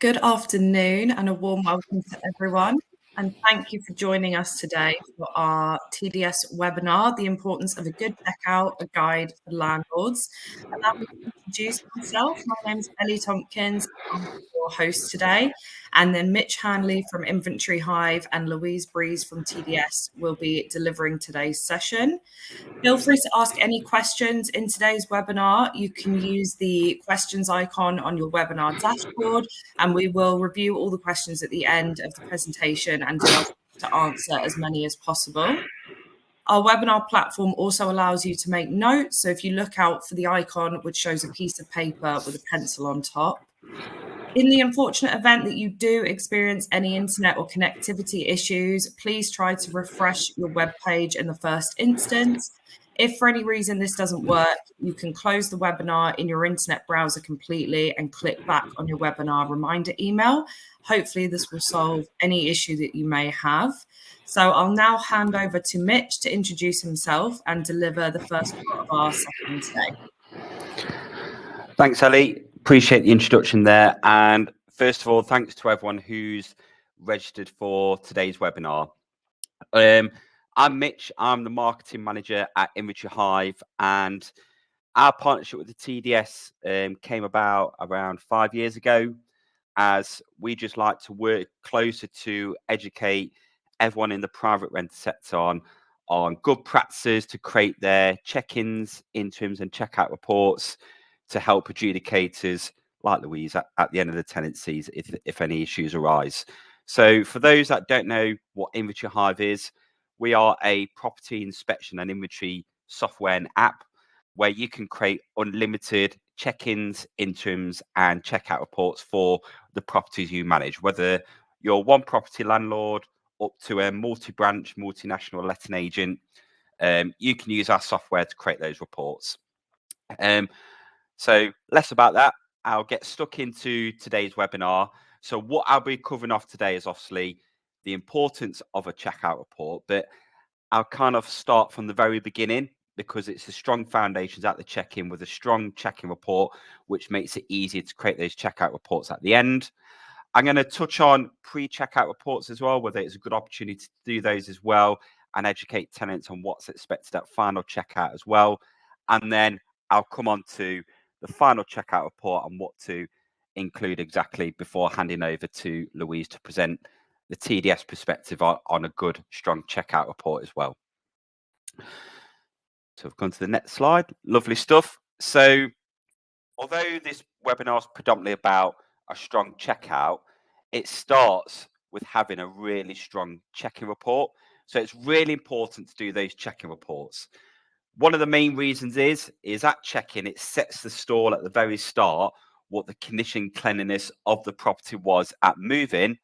Good afternoon and a warm welcome to everyone. And thank you for joining us today for our TDS webinar, The Importance of a Good Checkout, a Guide for Landlords. Allow me to introduce myself. My name is Ellie Tompkins. I'm your host today. And then Mitch Hanley from Inventory Hive and Louise Breeze from TDS will be delivering today's session. Feel free to ask any questions in today's webinar. You can use the questions icon on your webinar dashboard, and we will review all the questions at the end of the presentation and do our best to answer as many as possible. Our webinar platform also allows you to make notes. So if you look out for the icon, which shows a piece of paper with a pencil on top. In the unfortunate event that you do experience any internet or connectivity issues, please try to refresh your web page in the first instance. If for any reason this doesn't work, you can close the webinar in your internet browser completely and click back on your webinar reminder email. Hopefully this will solve any issue that you may have. So I'll now hand over to Mitch to introduce himself and deliver the first part of our session today. Thanks, Ellie. Appreciate the introduction there. And first of all, thanks to everyone who's registered for today's webinar. I'm Mitch. I'm the marketing manager at Inventory Hive, and our partnership with the TDS came about around 5 years ago, as we just like to work closer to educate everyone in the private rent sector on good practices to create their check-ins, interims and checkout reports to help adjudicators like Louise at the end of the tenancies if any issues arise. So for those that don't know what Inventory Hive is, we are a property inspection and inventory software and app where you can create unlimited check-ins, interims and checkout reports for the properties you manage, whether you're one property landlord up to a multi-branch, multinational letting agent. You can use our software to create those reports. So less about that. I'll get stuck into today's webinar. So what I'll be covering off today is obviously the importance of a checkout report, but I'll kind of start from the very beginning because it's the strong foundations at the check-in with a strong check-in report, which makes it easier to create those checkout reports at the end. I'm going to touch on pre-checkout reports as well, whether it's a good opportunity to do those as well and educate tenants on what's expected at final checkout as well. And then I'll come on to the final checkout report and what to include exactly before handing over to Louise to present the TDS perspective on a good, strong checkout report as well. So I've gone to the next slide. Lovely stuff. So although this webinar is predominantly about a strong checkout, it starts with having a really strong check-in report. So it's really important to do those check-in reports. One of the main reasons is at check-in, it sets the stall at the very start, what the condition cleanliness of the property was at move-in,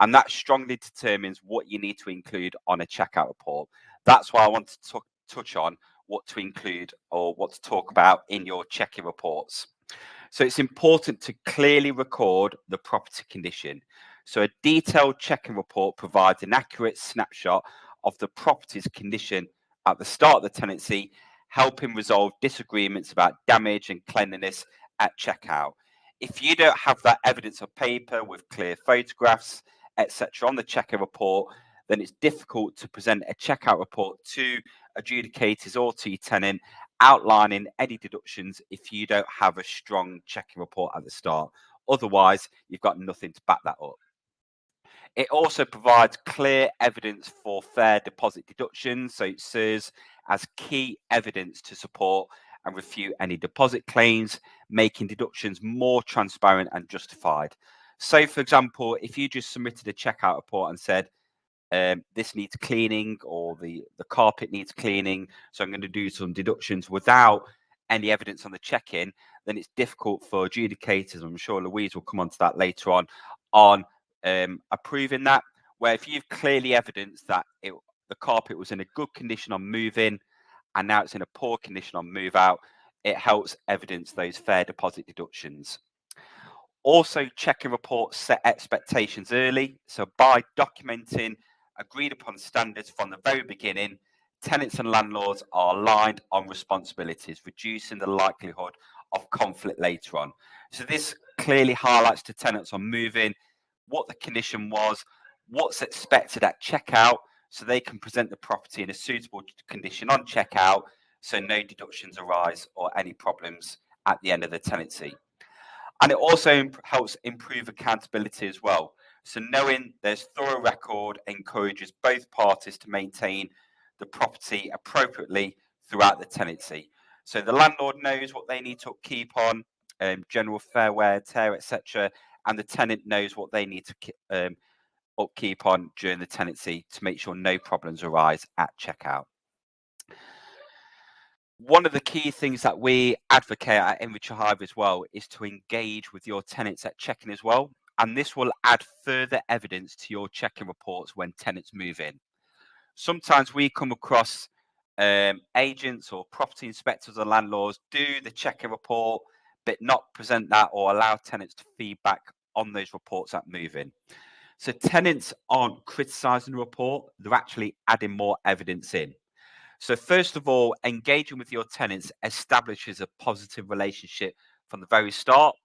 and that strongly determines what you need to include on a checkout report. That's why I want to touch on what to include or what to talk about in your check-in reports. So it's important to clearly record the property condition. So a detailed check-in report provides an accurate snapshot of the property's condition at the start of the tenancy, helping resolve disagreements about damage and cleanliness at checkout. If you don't have that evidence of paper with clear photographs, etc. on the check-in report, then it's difficult to present a checkout report to adjudicators or to your tenant outlining any deductions if you don't have a strong check-in report at the start. Otherwise, you've got nothing to back that up. It also provides clear evidence for fair deposit deductions, so it serves as key evidence to support and refute any deposit claims, making deductions more transparent and justified. So, for example, if you just submitted a checkout report and said, this needs cleaning or the carpet needs cleaning, so I'm going to do some deductions without any evidence on the check-in, then it's difficult for adjudicators, I'm sure Louise will come on to that later on approving that, where if you've clearly evidenced that the carpet was in a good condition on move-in and now it's in a poor condition on move-out, it helps evidence those fair deposit deductions. Also, check-in reports set expectations early. So by documenting agreed upon standards from the very beginning, tenants and landlords are aligned on responsibilities, reducing the likelihood of conflict later on. So this clearly highlights to tenants on moving what the condition was, what's expected at checkout, so they can present the property in a suitable condition on checkout, so no deductions arise or any problems at the end of the tenancy. And it also helps improve accountability as well. So knowing there's thorough record encourages both parties to maintain the property appropriately throughout the tenancy. So the landlord knows what they need to keep on, general fair wear, tear, etc., and the tenant knows what they need to upkeep on during the tenancy to make sure no problems arise at checkout. One of the key things that we advocate at Enricher Hive as well is to engage with your tenants at check-in as well. And this will add further evidence to your check-in reports when tenants move in. Sometimes we come across agents or property inspectors or landlords do the check-in report, but not present that or allow tenants to feedback on those reports at move-in. So tenants aren't criticising the report, they're actually adding more evidence in. So first of all, engaging with your tenants establishes a positive relationship from the very start.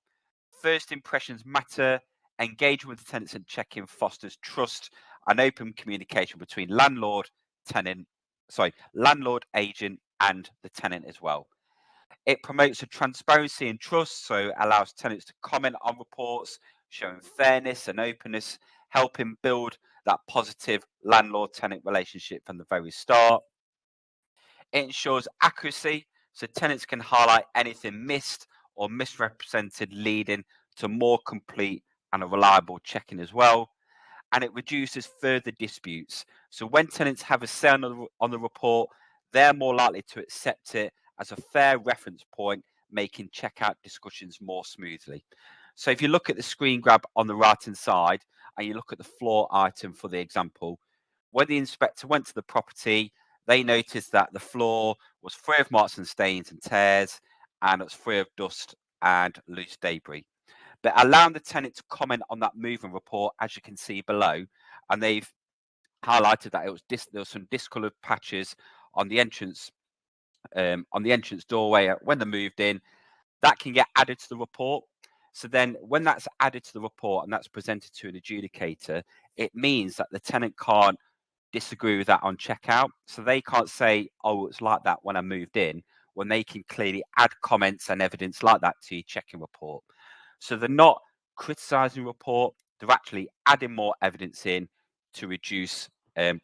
First impressions matter. Engaging with the tenants and check-in fosters trust and open communication between landlord, agent, and the tenant as well. It promotes a transparency and trust, so allows tenants to comment on reports, showing fairness and openness, helping build that positive landlord-tenant relationship from the very start. It ensures accuracy, so tenants can highlight anything missed or misrepresented, leading to more complete and a reliable check-in as well. And it reduces further disputes. So when tenants have a say on the report, they're more likely to accept it as a fair reference point, making checkout discussions more smoothly. So if you look at the screen grab on the right-hand side and you look at the floor item for the example, when the inspector went to the property, they noticed that the floor was free of marks and stains and tears, and it's free of dust and loose debris. But allowing the tenant to comment on that moving report, as you can see below, and they've highlighted that there was some discoloured patches on the entrance doorway when they moved in. That can get added to the report. So then when that's added to the report and that's presented to an adjudicator, it means that the tenant can't disagree with that on checkout. So they can't say, oh, it's like that when I moved in, when they can clearly add comments and evidence like that to your check-in report. So they're not criticising the report, they're actually adding more evidence in to reduce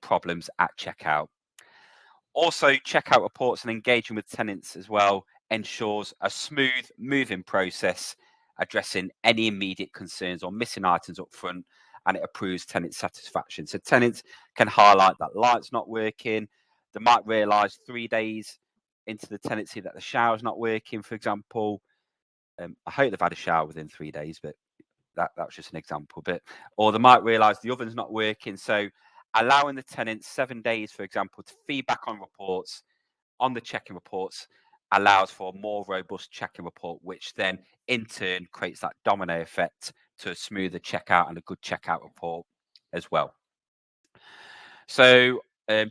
problems at checkout. Also, checkout reports and engaging with tenants as well ensures a smooth moving process, addressing any immediate concerns or missing items up front, and it improves tenant satisfaction. So tenants can highlight that light's not working. They might realise 3 days into the tenancy that the shower's not working, for example. I hope they've had a shower within 3 days, but that's just an example. Or they might realise the oven's not working. So allowing the tenants 7 days, for example, to feedback on reports, on the check-in reports, allows for a more robust check-in report, which then in turn creates that domino effect to a smoother checkout and a good checkout report as well. So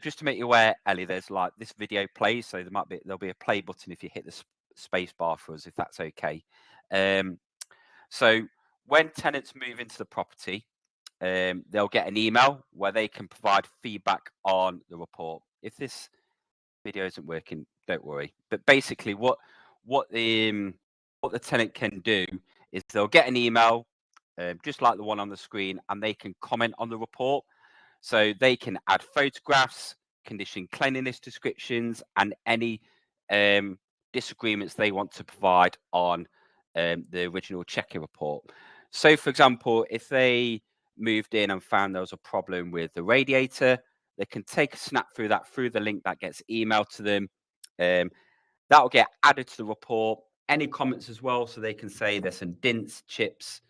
just to make you aware, Ellie, there's like this video plays, so there'll be a play button if you hit the space bar for us, if that's okay. So when tenants move into the property, they'll get an email where they can provide feedback on the report. If this video isn't working, don't worry. But basically, what the tenant can do is they'll get an email, just like the one on the screen, and they can comment on the report. So they can add photographs, condition cleanliness descriptions, and any disagreements they want to provide on the original check-in report. So, for example, if they moved in and found there was a problem with the radiator, they can take a snap through the link that gets emailed to them. That will get added to the report. Any comments as well, so they can say there's some dents, chips,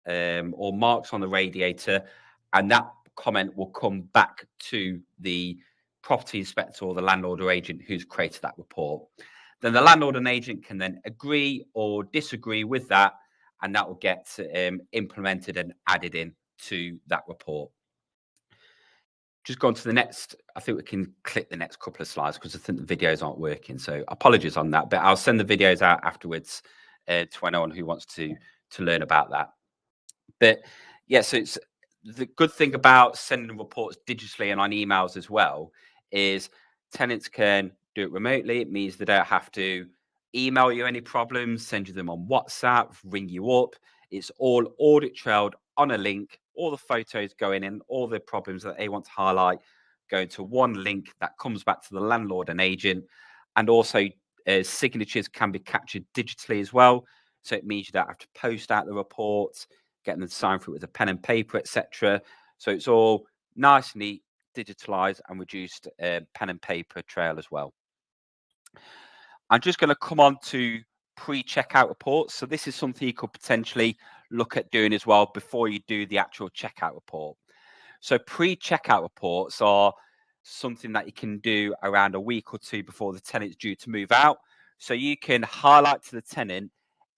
or marks on the radiator, and that comment will come back to the property inspector or the landlord or agent who's created that report. Then the landlord and agent can then agree or disagree with that, and that will get implemented and added in to that report. just go on to the next. I think we can click the next couple of slides because I think the videos aren't working. So apologies on that, but I'll send the videos out afterwards to anyone who wants to learn about that. But yeah, so it's the good thing about sending reports digitally and on emails as well is tenants can do it remotely. It means they don't have to email you any problems, send you them on WhatsApp, ring you up. It's all audit trailed on a link, all the photos going in, all the problems that they want to highlight going to one link that comes back to the landlord and agent. And also signatures can be captured digitally as well. So it means you don't have to post out the reports, getting them to sign for it with a pen and paper, etc. So it's all nice, neat, digitalized and reduced pen and paper trail as well. I'm just going to come on to pre-checkout reports. So this is something you could potentially look at doing as well before you do the actual checkout report. So pre-checkout reports are something that you can do around a week or two before the tenant's due to move out. So you can highlight to the tenant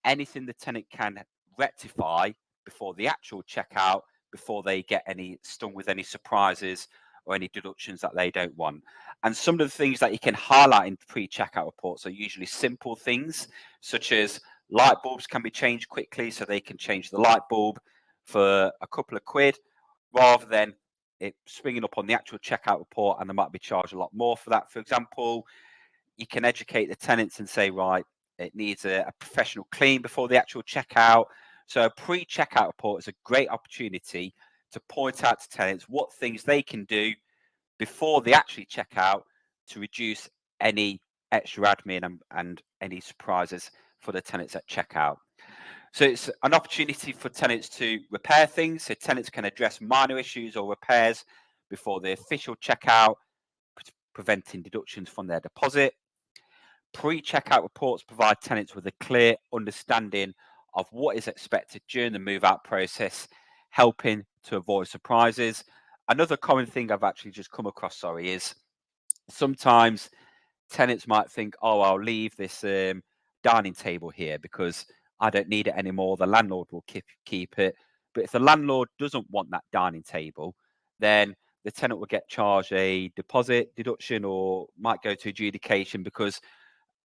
anything the tenant can rectify before the actual checkout, before they get stung with any surprises or any deductions that they don't want. And some of the things that you can highlight in pre-checkout reports are usually simple things, such as light bulbs can be changed quickly, so they can change the light bulb for a couple of quid, rather than it springing up on the actual checkout report and they might be charged a lot more for that. For example, you can educate the tenants and say, right, it needs a professional clean before the actual checkout. So a pre-checkout report is a great opportunity to point out to tenants what things they can do before they actually check out to reduce any extra admin and any surprises for the tenants at checkout. So it's an opportunity for tenants to repair things. So tenants can address minor issues or repairs before the official checkout, preventing deductions from their deposit. Pre-checkout reports provide tenants with a clear understanding of what is expected during the move-out process, helping to avoid surprises. Another common thing I've actually just come across, is sometimes tenants might think, oh, I'll leave this dining table here because I don't need it anymore. The landlord will keep it. But if the landlord doesn't want that dining table, then the tenant will get charged a deposit deduction or might go to adjudication because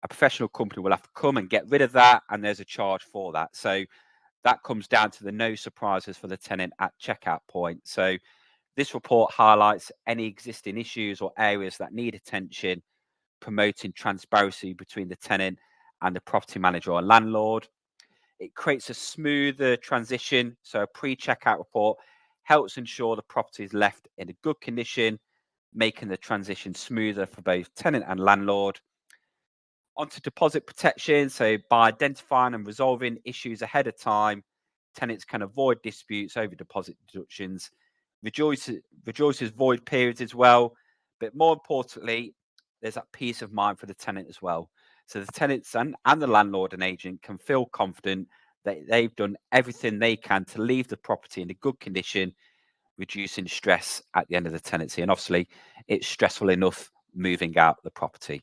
a professional company will have to come and get rid of that, and there's a charge for that. So that comes down to the no surprises for the tenant at checkout point. So this report highlights any existing issues or areas that need attention, promoting transparency between the tenant and the property manager or landlord. It creates a smoother transition. So a pre-checkout report helps ensure the property is left in a good condition, making the transition smoother for both tenant and landlord. Onto deposit protection. So by identifying and resolving issues ahead of time, tenants can avoid disputes over deposit deductions, reduces void periods as well. But more importantly, there's that peace of mind for the tenant as well. So the tenants and the landlord and agent can feel confident that they've done everything they can to leave the property in a good condition, reducing stress at the end of the tenancy. And obviously, it's stressful enough moving out the property.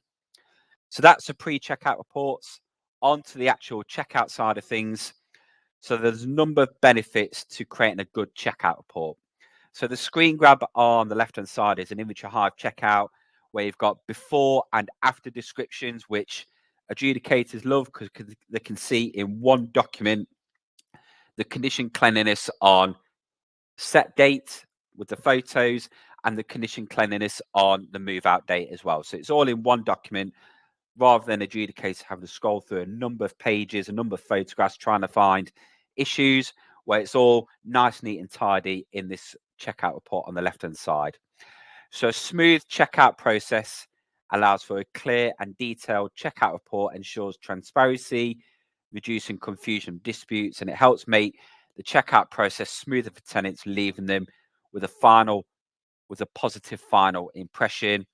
So that's the pre-checkout reports. On to the actual checkout side of things. So there's a number of benefits to creating a good checkout report. So the screen grab on the left-hand side is an Inventory Hive checkout where you've got before and after descriptions, which adjudicators love because they can see in one document the condition cleanliness on set date with the photos and the condition cleanliness on the move out date as well. So it's all in one document rather than adjudicators having to scroll through a number of pages, a number of photographs, trying to find issues, where it's all nice, neat and tidy in this checkout report on the left-hand side. So a smooth checkout process allows for a clear and detailed checkout report, ensures transparency, reducing confusion and disputes, and it helps make the checkout process smoother for tenants, leaving them with a positive final impression.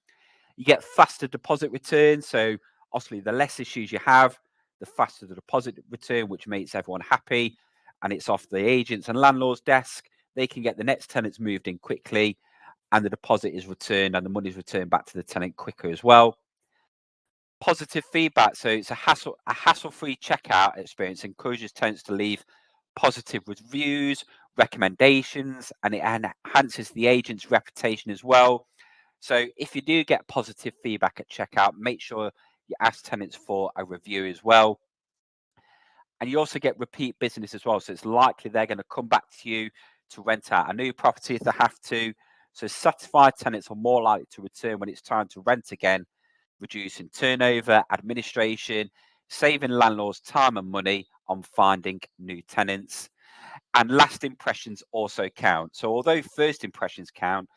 You get faster deposit return. So obviously, the less issues you have, the faster the deposit return, which makes everyone happy. And it's off the agents and landlords' desk. They can get the next tenants moved in quickly, and the deposit is returned and the money is returned back to the tenant quicker as well. Positive feedback. So it's a hassle-free checkout experience, encourages tenants to leave positive reviews, recommendations, and it enhances the agent's reputation as well. So if you do get positive feedback at checkout, make sure you ask tenants for a review as well. And you also get repeat business as well. So it's likely they're going to come back to you to rent out a new property if they have to. So satisfied tenants are more likely to return when it's time to rent again, reducing turnover, administration, saving landlords time and money on finding new tenants. And last impressions also count. So although first impressions count,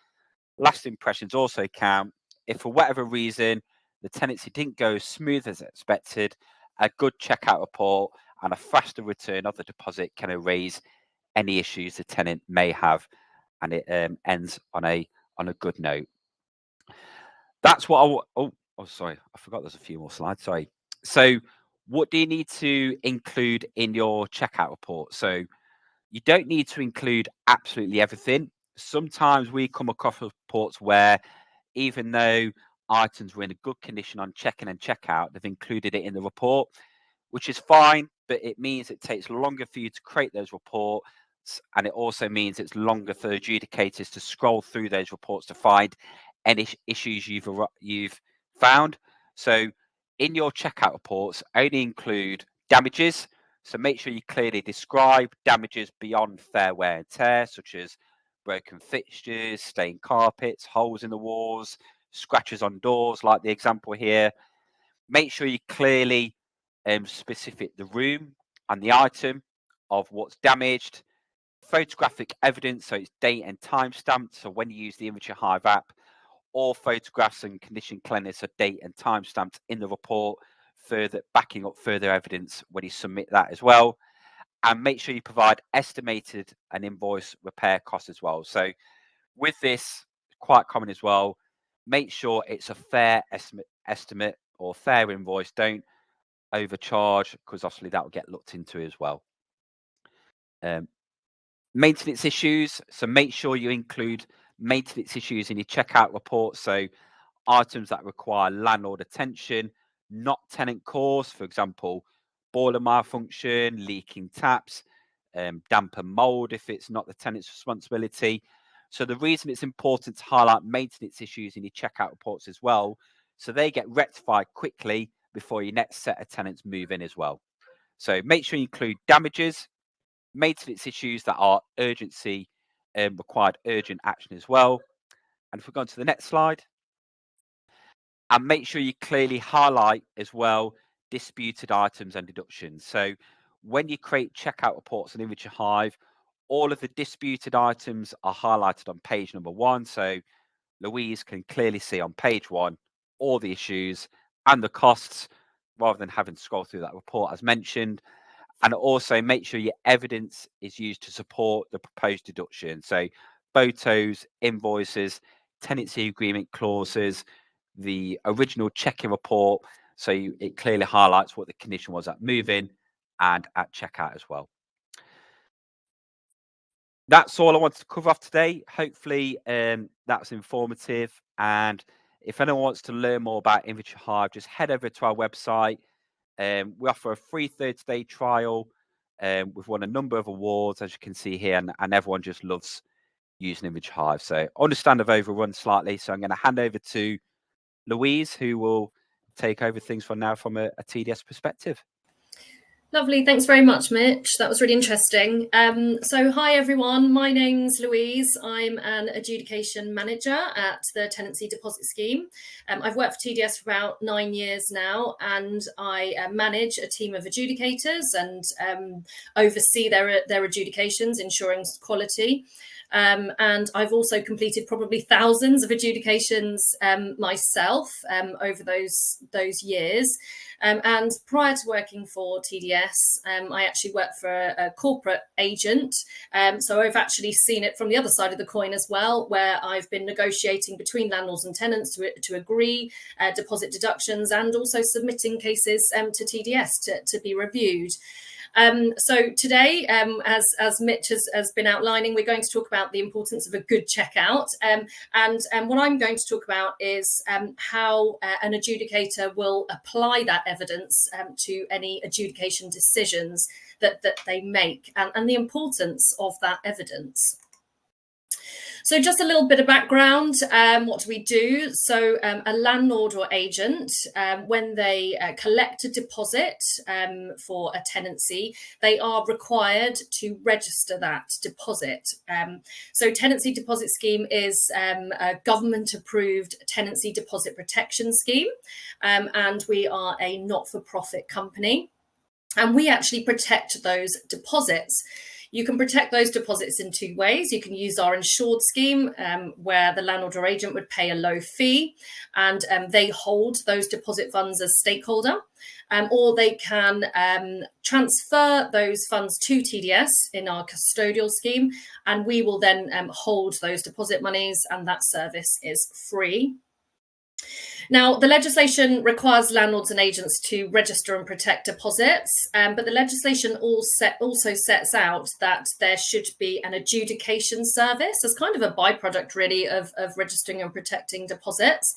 last impressions also count. If for whatever reason the tenancy didn't go as smooth as expected, a good checkout report and a faster return of the deposit can erase any issues the tenant may have, and it ends on a good note. That's what sorry, I forgot there's a few more slides. Sorry. So what do you need to include in your checkout report? So you don't need to include absolutely everything. Sometimes we come across reports where even though items were in a good condition on check-in and checkout, they've included it in the report, which is fine, but it means it takes longer for you to create those reports, and it also means it's longer for adjudicators to scroll through those reports to find any issues you've found. So in your checkout reports, only include damages. So make sure you clearly describe damages beyond fair wear and tear, such as broken fixtures, stained carpets, holes in the walls, scratches on doors, like the example here. Make sure you clearly specific the room and the item of what's damaged. Photographic evidence, so it's date and time stamped. So when you use the Inventory Hive app, all photographs and condition cleanliness are date and time stamped in the report, further backing up further evidence when you submit that as well. And make sure you provide estimated and invoice repair costs as well. So with this, quite common as well, make sure it's a fair estimate or fair invoice. Don't overcharge, because obviously that will get looked into as well. Maintenance issues. So make sure you include maintenance issues in your checkout report. So items that require landlord attention, not tenant cause. For example, boiler malfunction, leaking taps, damp and mold if it's not the tenant's responsibility. So the reason it's important to highlight maintenance issues in your checkout reports as well, so they get rectified quickly before your next set of tenants move in as well. So make sure you include damages, maintenance issues that are urgency required urgent action as well. And if we go on to the next slide, and make sure you clearly highlight as well disputed items and deductions. So when you create checkout reports on Inventory Hive, all of the disputed items are highlighted on page number 1. So Louise can clearly see on page 1 all the issues and the costs, rather than having to scroll through that report as mentioned. And also make sure your evidence is used to support the proposed deduction. So photos, invoices, tenancy agreement clauses, the original check-in report. So it clearly highlights what the condition was at move-in and at checkout as well. That's all I wanted to cover off today. Hopefully that's informative. And if anyone wants to learn more about Inventory Hive, just head over to our website. We offer a free 30-day trial. We've won a number of awards, as you can see here, and everyone just loves using Inventory Hive. So I understand I've overrun slightly, so I'm going to hand over to Louise, who will take over things from now from a TDS perspective. Lovely. Thanks very much, Mitch. That was really interesting. So hi, everyone. My name's Louise. I'm an adjudication manager at the Tenancy Deposit Scheme. I've worked for TDS for about 9 years now, and I manage a team of adjudicators and oversee their adjudications, ensuring quality. And I've also completed probably thousands of adjudications myself over those years. And prior to working for TDS, I actually worked for a corporate agent. So I've actually seen it from the other side of the coin as well, where I've been negotiating between landlords and tenants to agree deposit deductions, and also submitting cases to TDS to be reviewed. So today, as Mitch has been outlining, we're going to talk about about the importance of a good checkout. And what I'm going to talk about is how an adjudicator will apply that evidence to any adjudication decisions that they make, and the importance of that evidence. So just a little bit of background, what do we do? So a landlord or agent, when they collect a deposit for a tenancy, they are required to register that deposit. So Tenancy Deposit Scheme is a government-approved tenancy deposit protection scheme, and we are a not-for-profit company. And we actually protect those deposits. You can protect those deposits in two ways. You can use our insured scheme, where the landlord or agent would pay a low fee, and they hold those deposit funds as stakeholder, or they can transfer those funds to TDS in our custodial scheme, and we will then hold those deposit monies, and that service is free. Now, the legislation requires landlords and agents to register and protect deposits, but the legislation also sets out that there should be an adjudication service as kind of a byproduct, really, of registering and protecting deposits.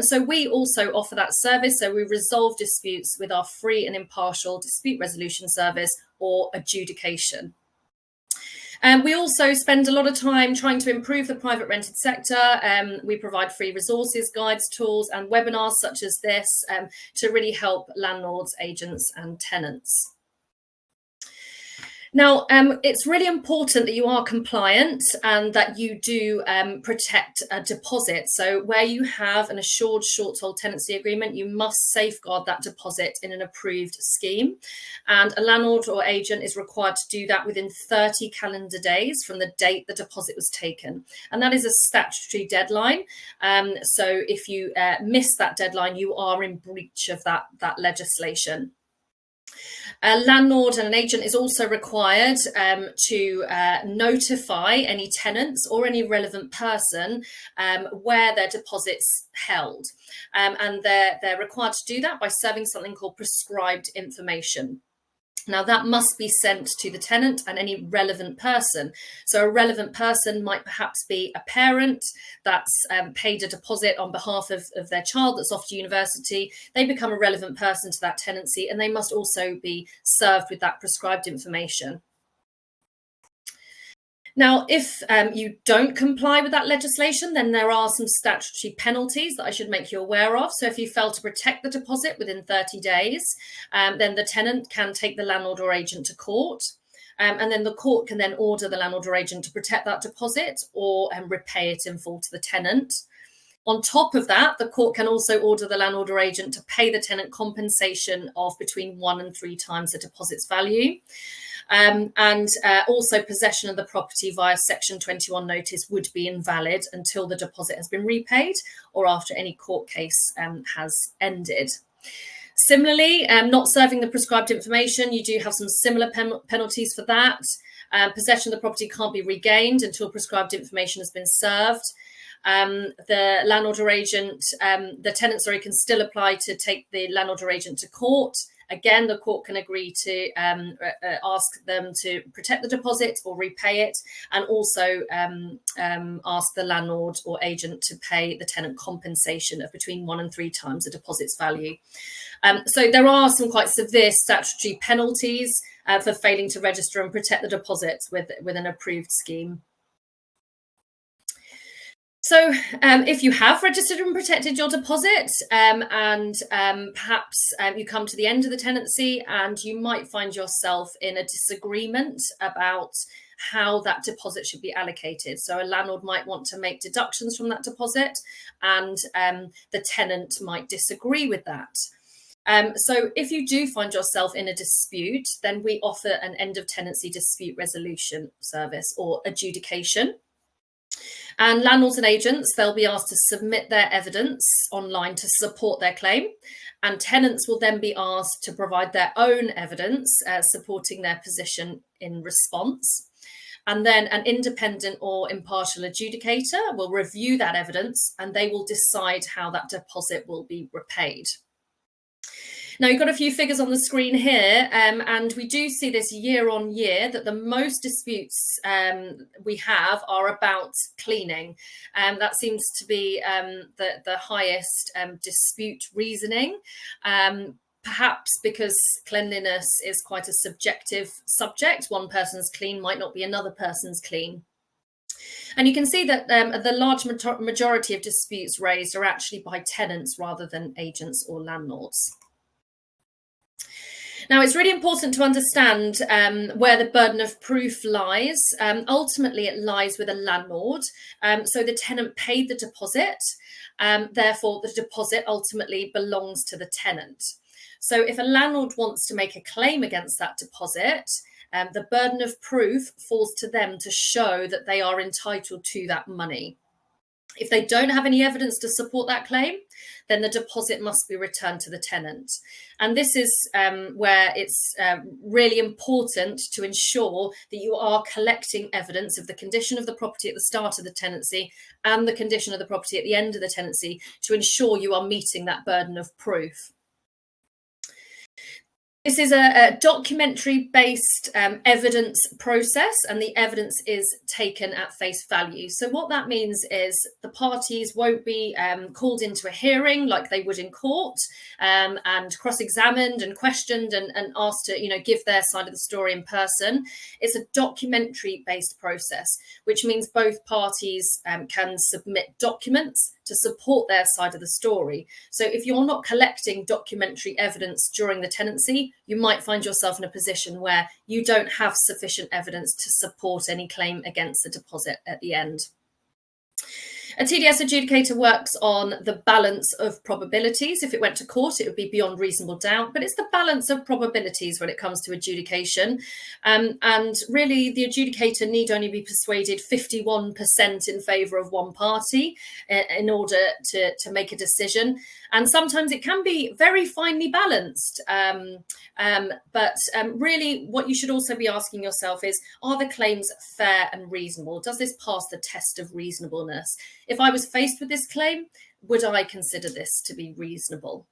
So we also offer that service. So we resolve disputes with our free and impartial dispute resolution service, or adjudication. We also spend a lot of time trying to improve the private rented sector. We provide free resources, guides, tools, and webinars such as this to really help landlords, agents, and tenants. Now, it's really important that you are compliant and that you do protect a deposit. So where you have an assured short-hold tenancy agreement, you must safeguard that deposit in an approved scheme. And a landlord or agent is required to do that within 30 calendar days from the date the deposit was taken. And that is a statutory deadline. So if you miss that deadline, you are in breach of that legislation. A landlord and an agent is also required to notify any tenants or any relevant person where their deposits held. And they're required to do that by serving something called prescribed information. Now, that must be sent to the tenant and any relevant person. So a relevant person might perhaps be a parent that's paid a deposit on behalf of their child that's off to university. They become a relevant person to that tenancy, and they must also be served with that prescribed information. Now, if you don't comply with that legislation, then there are some statutory penalties that I should make you aware of. So if you fail to protect the deposit within 30 days, then the tenant can take the landlord or agent to court. And then the court can then order the landlord or agent to protect that deposit or repay it in full to the tenant. On top of that, the court can also order the landlord or agent to pay the tenant compensation of between 1 and 3 times the deposit's value. And also possession of the property via Section 21 notice would be invalid until the deposit has been repaid or after any court case has ended. Similarly, not serving the prescribed information, you do have some similar penalties for that. Possession of the property can't be regained until prescribed information has been served. The landlord or agent, the tenant, can still apply to take the landlord or agent to court. Again, the court can agree to ask them to protect the deposit or repay it, and also ask the landlord or agent to pay the tenant compensation of between 1 and 3 times the deposit's value. So there are some quite severe statutory penalties for failing to register and protect the deposits with an approved scheme. So if you have registered and protected your deposit and perhaps you come to the end of the tenancy and you might find yourself in a disagreement about how that deposit should be allocated. So a landlord might want to make deductions from that deposit and the tenant might disagree with that. So if you do find yourself in a dispute, then we offer an end of tenancy dispute resolution service or adjudication. And landlords and agents, they'll be asked to submit their evidence online to support their claim. And tenants will then be asked to provide their own evidence supporting their position in response. And then an independent or impartial adjudicator will review that evidence and they will decide how that deposit will be repaid. Now, you've got a few figures on the screen here, and we do see this year on year that the most disputes we have are about cleaning. That seems to be the highest dispute reasoning. Perhaps because cleanliness is quite a subjective subject. One person's clean might not be another person's clean. And you can see that the large majority of disputes raised are actually by tenants rather than agents or landlords. Now, it's really important to understand where the burden of proof lies. Ultimately, it lies with a landlord. So the tenant paid the deposit. Therefore, the deposit ultimately belongs to the tenant. So if a landlord wants to make a claim against that deposit, the burden of proof falls to them to show that they are entitled to that money. If they don't have any evidence to support that claim, then the deposit must be returned to the tenant. And this is where it's really important to ensure that you are collecting evidence of the condition of the property at the start of the tenancy and the condition of the property at the end of the tenancy to ensure you are meeting that burden of proof. This is a documentary-based evidence process, and the evidence is taken at face value. So what that means is the parties won't be called into a hearing like they would in court and cross-examined and questioned and asked to give their side of the story in person. It's a documentary-based process, which means both parties can submit documents to support their side of the story. So if you're not collecting documentary evidence during the tenancy, you might find yourself in a position where you don't have sufficient evidence to support any claim against the deposit at the end. A TDS adjudicator works on the balance of probabilities. If it went to court, it would be beyond reasonable doubt, but it's the balance of probabilities when it comes to adjudication. And really, the adjudicator need only be persuaded 51% in favour of one party in order to make a decision. And sometimes it can be very finely balanced. But really, what you should also be asking yourself is, are the claims fair and reasonable? Does this pass the test of reasonableness? If I was faced with this claim, would I consider this to be reasonable?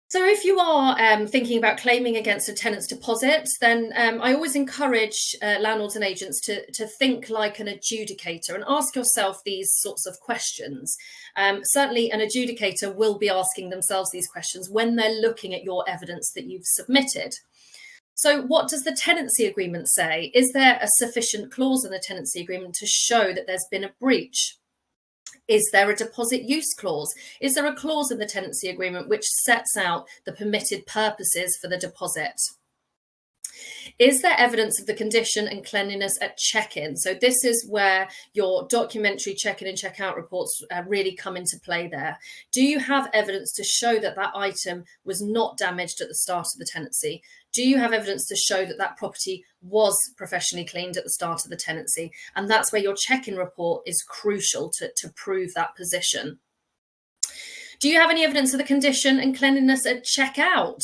So if you are thinking about claiming against a tenant's deposit, then I always encourage landlords and agents to think like an adjudicator and ask yourself these sorts of questions. Certainly an adjudicator will be asking themselves these questions when they're looking at your evidence that you've submitted. So what does the tenancy agreement say? Is there a sufficient clause in the tenancy agreement to show that there's been a breach? Is there a deposit use clause? Is there a clause in the tenancy agreement which sets out the permitted purposes for the deposit? Is there evidence of the condition and cleanliness at check-in? So this is where your documentary check-in and check-out reports really come into play there. Do you have evidence to show that that item was not damaged at the start of the tenancy? Do you have evidence to show that that property was professionally cleaned at the start of the tenancy? And that's where your check-in report is crucial to prove that position. Do you have any evidence of the condition and cleanliness at checkout?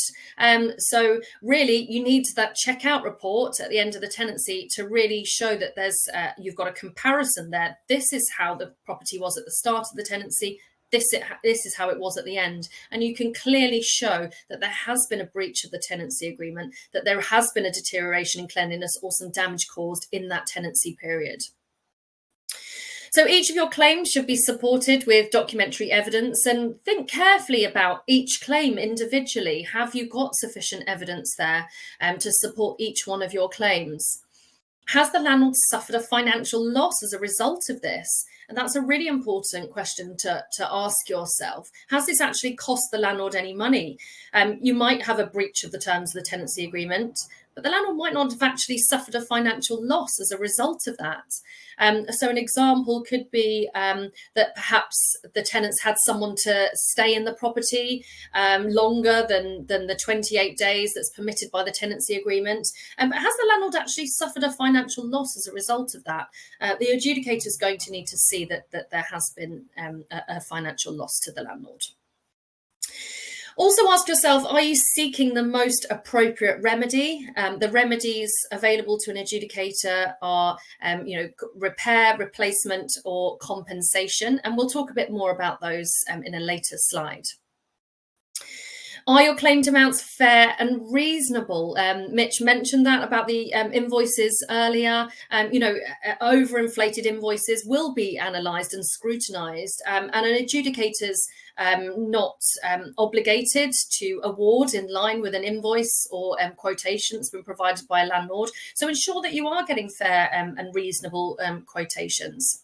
So really, you need that checkout report at the end of the tenancy to really show that you've got a comparison there. This is how the property was at the start of the tenancy. This is how it was at the end. And you can clearly show that there has been a breach of the tenancy agreement, that there has been a deterioration in cleanliness or some damage caused in that tenancy period. So each of your claims should be supported with documentary evidence, and think carefully about each claim individually. Have you got sufficient evidence there to support each one of your claims? Has the landlord suffered a financial loss as a result of this? And that's a really important question to ask yourself. Has this actually cost the landlord any money? You might have a breach of the terms of the tenancy agreement, but the landlord might not have actually suffered a financial loss as a result of that. So an example could be that perhaps the tenants had someone to stay in the property longer than the 28 days that's permitted by the tenancy agreement. But has the landlord actually suffered a financial loss as a result of that? The adjudicator is going to need to see that there has been a financial loss to the landlord. Also ask yourself, are you seeking the most appropriate remedy? The remedies available to an adjudicator are repair, replacement or compensation. And we'll talk a bit more about those in a later slide. Are your claimed amounts fair and reasonable? Mitch mentioned that about the invoices earlier. Overinflated invoices will be analysed and scrutinised, and an adjudicator's not obligated to award in line with an invoice or quotation that's been provided by a landlord. So ensure that you are getting fair and reasonable quotations.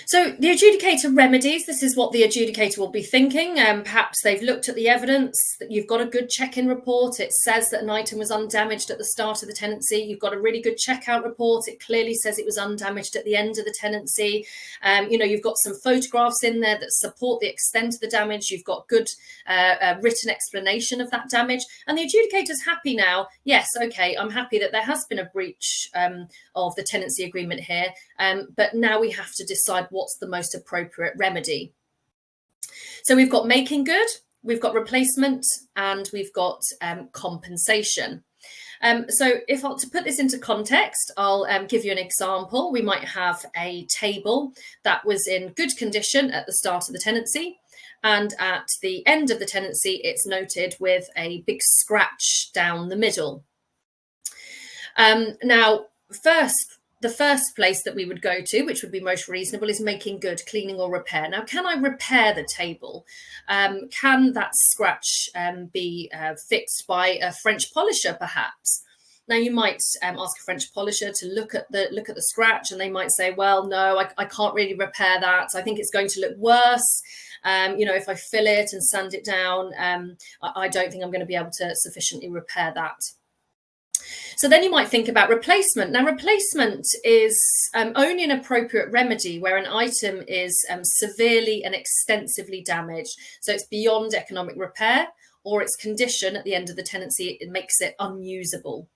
So the adjudicator remedies, this is what the adjudicator will be thinking. Perhaps they've looked at the evidence, that you've got a good check-in report. It says that an item was undamaged at the start of the tenancy. You've got a really good checkout report. It clearly says it was undamaged at the end of the tenancy. You've got some photographs in there that support the extent of the damage. You've got good written explanation of that damage. And the adjudicator's happy now. Yes, okay, I'm happy that there has been a breach of the tenancy agreement here. But now we have to decide what's the most appropriate remedy. So we've got making good, we've got replacement, and we've got compensation. So to put this into context, I'll give you an example. We might have a table that was in good condition at the start of the tenancy, and at the end of the tenancy, it's noted with a big scratch down the middle. The first place that we would go to, which would be most reasonable, is making good, cleaning or repair. Now, can I repair the table? Can that scratch be fixed by a French polisher, perhaps? Now, you might ask a French polisher to look at the scratch, and they might say, well, no, I can't really repair that. I think it's going to look worse. If I fill it and sand it down, I don't think I'm going to be able to sufficiently repair that. So then you might think about replacement. Now, replacement is only an appropriate remedy where an item is severely and extensively damaged. So it's beyond economic repair, or its condition at the end of the tenancy, it makes it unusable.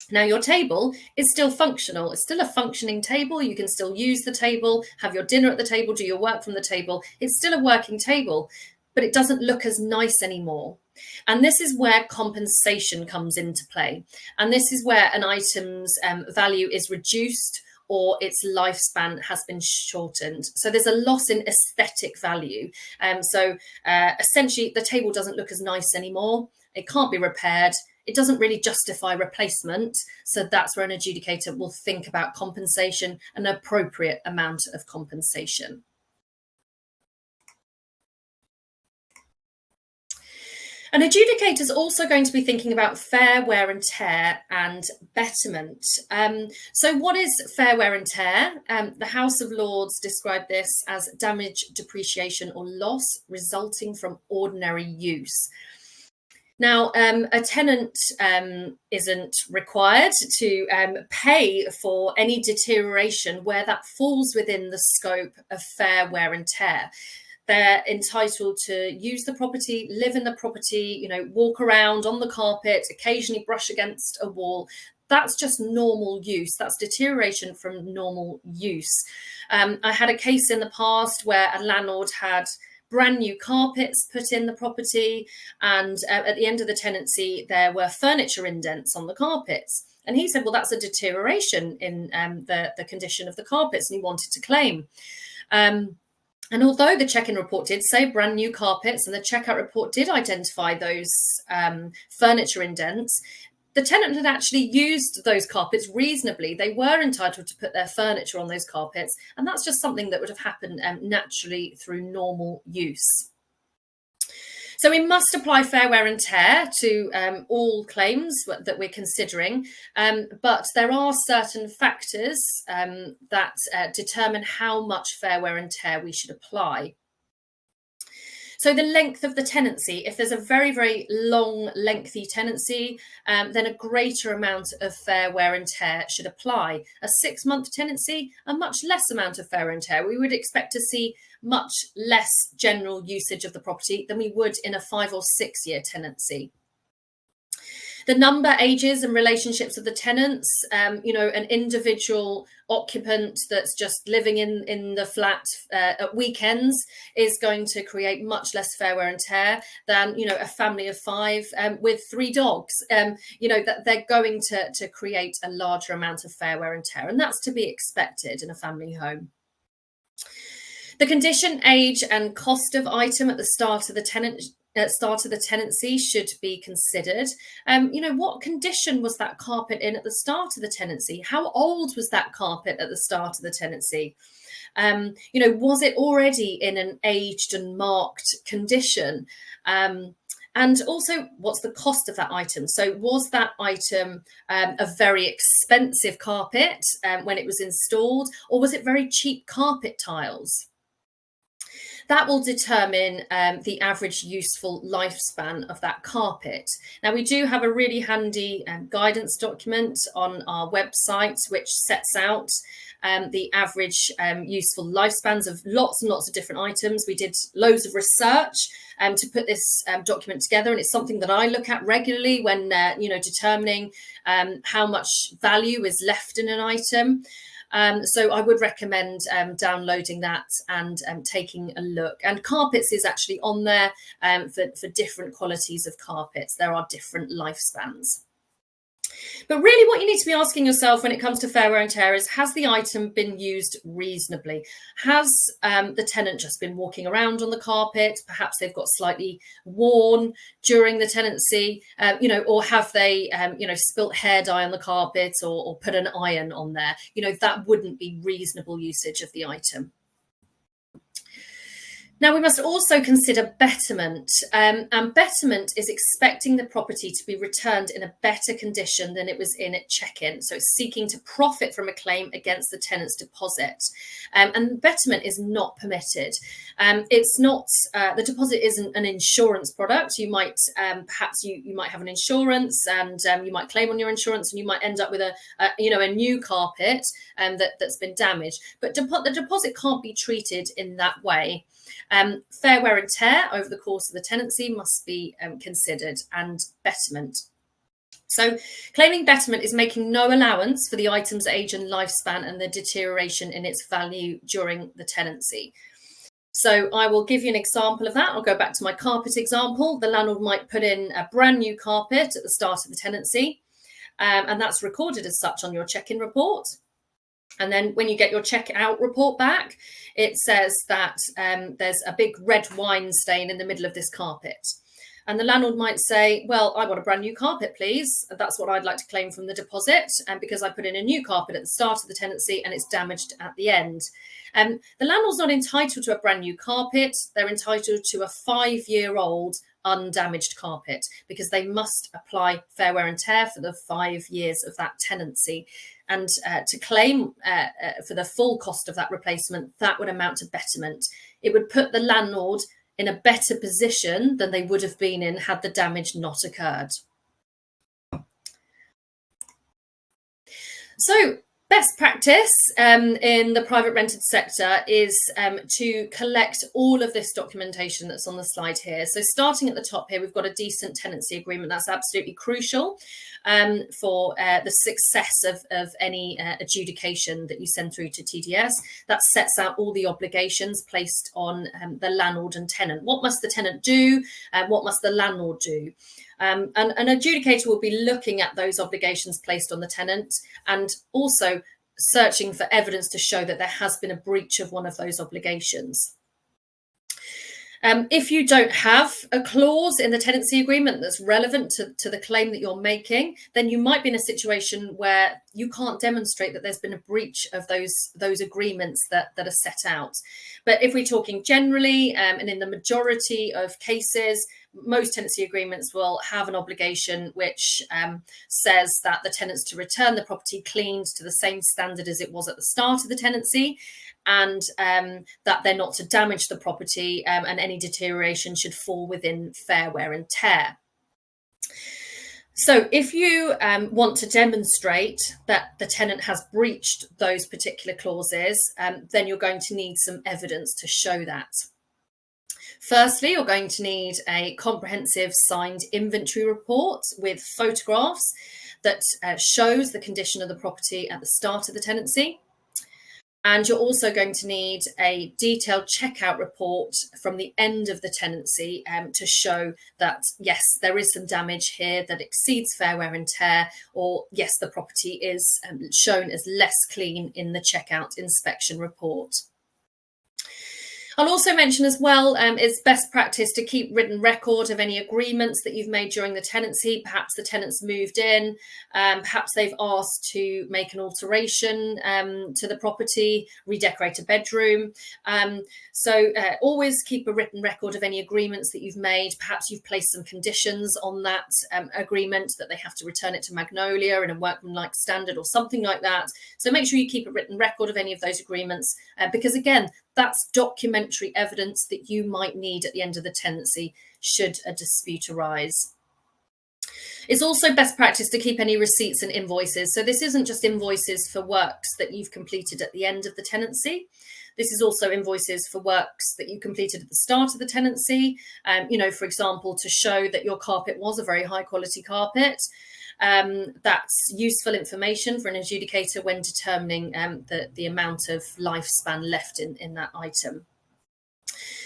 Now, your table is still functional. It's still a functioning table. You can still use the table, have your dinner at the table, do your work from the table. It's still a working table, but it doesn't look as nice anymore. And this is where compensation comes into play. And this is where an item's value is reduced or its lifespan has been shortened. So there's a loss in aesthetic value. Essentially, the table doesn't look as nice anymore. It can't be repaired. It doesn't really justify replacement. So that's where an adjudicator will think about compensation, an appropriate amount of compensation. An adjudicator is also going to be thinking about fair wear and tear and betterment. So what is fair wear and tear? The House of Lords described this as damage, depreciation or loss resulting from ordinary use. Now, a tenant isn't required to pay for any deterioration where that falls within the scope of fair wear and tear. They're entitled to use the property, live in the property, walk around on the carpet, occasionally brush against a wall. That's just normal use. That's deterioration from normal use. I had a case in the past where a landlord had brand new carpets put in the property, and at the end of the tenancy, there were furniture indents on the carpets. And he said, well, that's a deterioration in the condition of the carpets, and he wanted to claim. And although the check-in report did say brand new carpets and the checkout report did identify those furniture indents, the tenant had actually used those carpets reasonably. They were entitled to put their furniture on those carpets, and that's just something that would have happened naturally through normal use. So we must apply fair wear and tear to all claims that we're considering, but there are certain factors that determine how much fair wear and tear we should apply. So the length of the tenancy, if there's a very, very long, lengthy tenancy, then a greater amount of fair wear and tear should apply. A 6-month tenancy, a much less amount of fair wear and tear. We would expect to see much less general usage of the property than we would in a 5 or 6 year tenancy. The number, ages and relationships of the tenants, an individual occupant that's just living in the flat at weekends is going to create much less fair wear and tear than, a family of 5 with 3 dogs. That they're going to create a larger amount of fair wear and tear, and that's to be expected in a family home. The condition, age, and cost of item at the start of the tenancy should be considered. What condition was that carpet in at the start of the tenancy? How old was that carpet at the start of the tenancy? Was it already in an aged and marked condition? And also, what's the cost of that item? So was that item a very expensive carpet when it was installed, or was it very cheap carpet tiles? That will determine the average useful lifespan of that carpet. Now, we do have a really handy guidance document on our website, which sets out the average useful lifespans of lots and lots of different items. We did loads of research to put this document together, and it's something that I look at regularly when determining how much value is left in an item. So I would recommend downloading that and taking a look. And carpets is actually on there for different qualities of carpets. There are different lifespans. But really what you need to be asking yourself when it comes to fair wear and tear is, has the item been used reasonably? Has the tenant just been walking around on the carpet? Perhaps they've got slightly worn during the tenancy, or have they, spilt hair dye on the carpet or put an iron on there? That wouldn't be reasonable usage of the item. Now, we must also consider betterment, and betterment is expecting the property to be returned in a better condition than it was in at check-in. So it's seeking to profit from a claim against the tenant's deposit, and betterment is not permitted. It's not, the deposit isn't an insurance product. You might, perhaps you might have an insurance, and you might claim on your insurance, and you might end up with a new carpet that's been damaged. But the deposit can't be treated in that way. Fair wear and tear over the course of the tenancy must be considered, and betterment. So claiming betterment is making no allowance for the item's age and lifespan and the deterioration in its value during the tenancy. So I will give you an example of that. I'll go back to my carpet example. The landlord might put in a brand new carpet at the start of the tenancy, and that's recorded as such on your check-in report. And then when you get your check-out report back, it says that there's a big red wine stain in the middle of this carpet. And the landlord might say, well, I want a brand new carpet, please. That's what I'd like to claim from the deposit, because I put in a new carpet at the start of the tenancy and it's damaged at the end. The landlord's not entitled to a brand new carpet. They're entitled to a 5-year-old undamaged carpet, because they must apply fair wear and tear for the 5 years of that tenancy. And to claim for the full cost of that replacement, that would amount to betterment. It would put the landlord in a better position than they would have been in had the damage not occurred. So best practice in the private rented sector is to collect all of this documentation that's on the slide here. So starting at the top here, we've got a decent tenancy agreement. That's absolutely crucial for the success of any adjudication that you send through to TDS. That sets out all the obligations placed on the landlord and tenant. What must the tenant do? What must the landlord do? And an adjudicator will be looking at those obligations placed on the tenant and also searching for evidence to show that there has been a breach of one of those obligations. If you don't have a clause in the tenancy agreement that's relevant to the claim that you're making, then you might be in a situation where you can't demonstrate that there's been a breach of those agreements that are set out. But if we're talking generally, and in the majority of cases, most tenancy agreements will have an obligation which says that the tenant's to return the property cleaned to the same standard as it was at the start of the tenancy, and that they're not to damage the property, and any deterioration should fall within fair wear and tear. So if you want to demonstrate that the tenant has breached those particular clauses, then you're going to need some evidence to show that. Firstly, you're going to need a comprehensive signed inventory report with photographs that shows the condition of the property at the start of the tenancy. And you're also going to need a detailed checkout report from the end of the tenancy to show that, yes, there is some damage here that exceeds fair wear and tear, or yes, the property is shown as less clean in the checkout inspection report. I'll also mention as well, it's best practice to keep written record of any agreements that you've made during the tenancy. Perhaps the tenant's moved in, perhaps they've asked to make an alteration to the property, redecorate a bedroom. So always keep a written record of any agreements that you've made. Perhaps you've placed some conditions on that agreement, that they have to return it to Magnolia in a workmanlike standard or something like that. So make sure you keep a written record of any of those agreements, because again, that's documentary evidence that you might need at the end of the tenancy should a dispute arise. It's also best practice to keep any receipts and invoices. So this isn't just invoices for works that you've completed at the end of the tenancy. This is also invoices for works that you completed at the start of the tenancy. You know, for example, to show that your carpet was a very high quality carpet. That's useful information for an adjudicator when determining the amount of lifespan left in that item.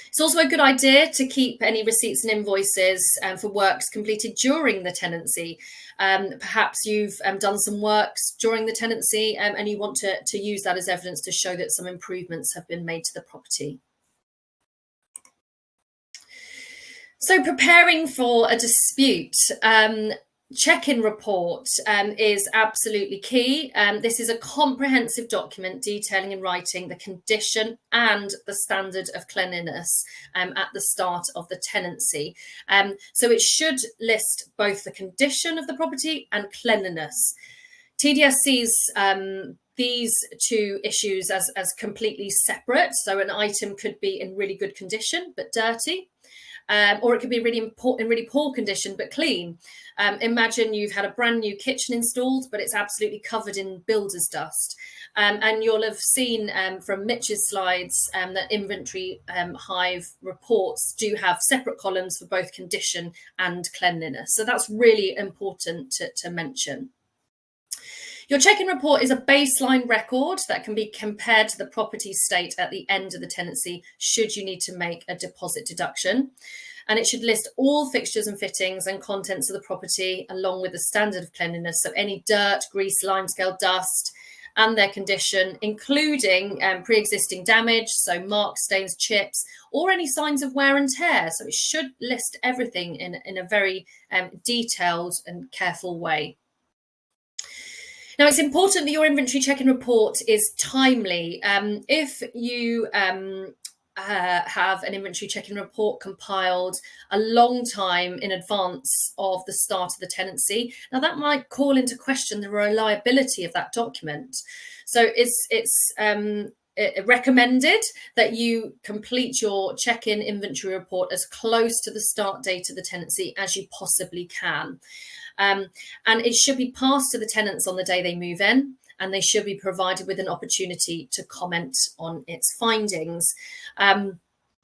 It's also a good idea to keep any receipts and invoices for works completed during the tenancy. Perhaps you've done some works during the tenancy and you want to use that as evidence to show that some improvements have been made to the property. So preparing for a dispute, check-in report is absolutely key. This is a comprehensive document detailing in writing the condition and the standard of cleanliness at the start of the tenancy. So it should list both the condition of the property and cleanliness. TDS sees these two issues as completely separate. So an item could be in really good condition but dirty. Or it could be in really poor condition but clean. Imagine you've had a brand new kitchen installed, but it's absolutely covered in builder's dust. And you'll have seen from Mitch's slides that inventory hive reports do have separate columns for both condition and cleanliness. So that's really important to mention. Your check-in report is a baseline record that can be compared to the property state at the end of the tenancy should you need to make a deposit deduction. And it should list all fixtures and fittings and contents of the property along with the standard of cleanliness. So any dirt, grease, limescale, dust and their condition, including pre-existing damage, so marks, stains, chips, or any signs of wear and tear. So it should list everything in a very detailed and careful way. Now, it's important that your inventory check-in report is timely. If you have an inventory check-in report compiled a long time in advance of the start of the tenancy, now that might call into question the reliability of that document. So it's recommended that you complete your check-in inventory report as close to the start date of the tenancy as you possibly can. And it should be passed to the tenants on the day they move in, and they should be provided with an opportunity to comment on its findings.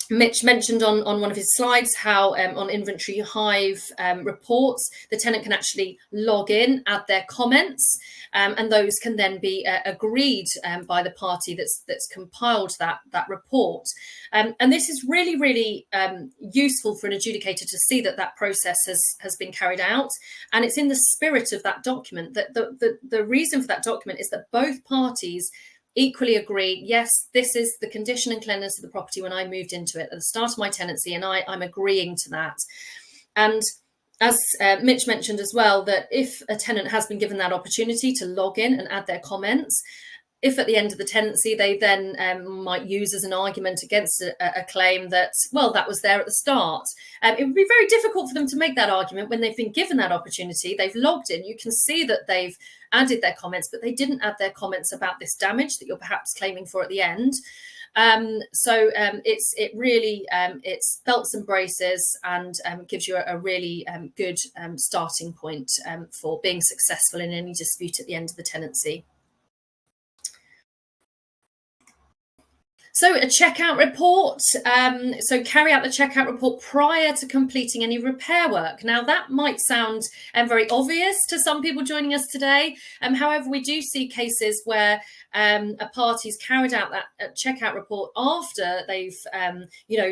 Mitch mentioned on one of his slides how on Inventory Hive reports, the tenant can actually log in, add their comments, and those can then be agreed by the party that's compiled that report. And this is really, really useful for an adjudicator to see that process has been carried out. And it's in the spirit of that document that the reason for that document is that both parties equally agree, yes, this is the condition and cleanliness of the property when I moved into it at the start of my tenancy, and I'm agreeing to that. And as Mitch mentioned as well, that if a tenant has been given that opportunity to log in and add their comments, if at the end of the tenancy they then might use as an argument against a claim that, well, that was there at the start, it would be very difficult for them to make that argument when they've been given that opportunity. They've logged in. You can see that they've added their comments, but they didn't add their comments about this damage that you're perhaps claiming for at the end. It's belts and braces and gives you a really good starting point for being successful in any dispute at the end of the tenancy. So a checkout report. So carry out the checkout report prior to completing any repair work. Now that might sound very obvious to some people joining us today. However, we do see cases where a party's carried out that checkout report after they've